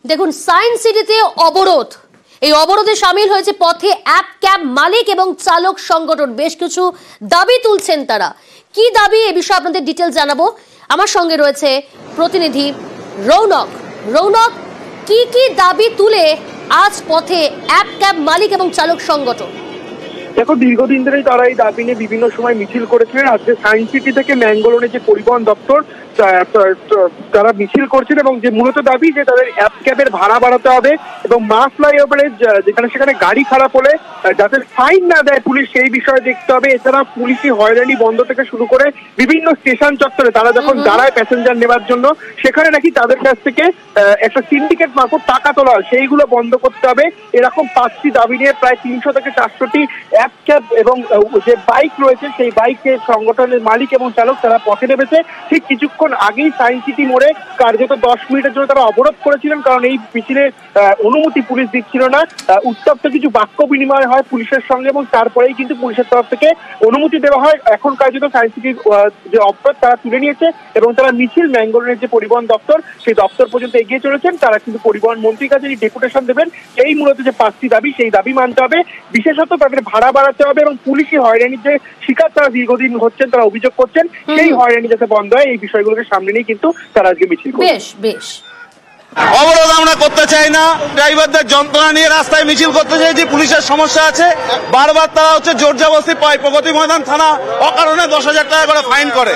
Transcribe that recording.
দেখুন, সায়েন্স সিটিতে অবরোধ, এই অবরোধে সামিল হয়েছে পথে অ্যাপ ক্যাব মালিক এবং চালক সংগঠন। বেশ কিছু দাবি তুলছেন তারা। কি দাবি, এ বিষয়ে আপনাদের ডিটেল জানাবো। আমার সঙ্গে রয়েছে প্রতিনিধি রৌনক। রৌনক, কি কি দাবি তুলে আজ পথে অ্যাপ ক্যাব মালিক এবং চালক সংগঠন? দেখো, দীর্ঘদিন ধরেই তারা এই দাবি নিয়ে বিভিন্ন সময় মিছিল করেছিলেন। আজকে সায়েন্স সিটি থেকে ম্যাঙ্গালোরে যে পরিবহন দপ্তর তারা মিছিল করছেন এবং যে মূলত দাবি যে তাদের অ্যাপ ক্যাবের ভাড়া বাড়াতে হবে এবং মাস ফ্লাইওভারে যেখানে সেখানে গাড়ি খারাপ হলে যাতে ফাইন না দেয় পুলিশ, সেই বিষয়ে দেখতে হবে। এছাড়া পুলিশি হয়রানি বন্ধ থেকে শুরু করে বিভিন্ন স্টেশন চত্বরে তারা যখন দাঁড়ায় প্যাসেঞ্জার নেওয়ার জন্য, সেখানে নাকি তাদের কাছ থেকে একটা সিন্ডিকেট মারফত টাকা তোলা হয়, সেইগুলো বন্ধ করতে হবে। এরকম 5টি দাবি নিয়ে প্রায় 300 থেকে 400টি অ্যাপ ক্যাব এবং যে বাইক রয়েছে সেই বাইকের সংগঠনের মালিক এবং চালক তারা পথে নেমেছে। ঠিক কিছুক্ষণ আগেই সায়েন্স সিটি মোড়ে কার্যত 10 মিনিটের জন্য তারা অবরোধ করেছিলেন, কারণ এই মিছিলে অনুমতি পুলিশ দিচ্ছিল না। উত্তপ্ত কিছু বাক্য বিনিময় হয় পুলিশের সঙ্গে এবং তারপরেই কিন্তু পুলিশের তরফ থেকে অনুমতি দেওয়া হয়। এখন কার্যত সায়েন্স সিটির যে অবরোধ তারা তুলে নিয়েছে এবং তারা মিছিল ম্যাঙ্গালোরের যে পরিবহন দপ্তর সেই দপ্তর পর্যন্ত এগিয়ে চলেছেন। তারা কিন্তু পরিবহন মন্ত্রীর কাছে ডেপুটেশন দেবেন। এই মূলত যে 5টি দাবি, সেই দাবি মানতে হবে। বিশেষত তাদের ভাড়া বাড়াতে হবে এবং পুলিশি হয়রানির যে শিকার তারা দীর্ঘদিন হচ্ছেন, তারা অভিযোগ করছেন, সেই হয়রানি যাতে বন্ধ হয়, এই বিষয়গুলোকে সামনে নিয়ে কিন্তু তারা আজকে মিছিল করবে। বেশ অবরোধ আমরা করতে চাই না, ড্রাইভারদের যন্ত্রণা নিয়ে রাস্তায় মিছিল করতে চাইছি। পুলিশের সমস্যা আছে, বারবার তারা জোর জবরদস্তি পায়। প্রগতি ময়দান থানা অকারণে 10,000 টাকা করে ফাইন করে।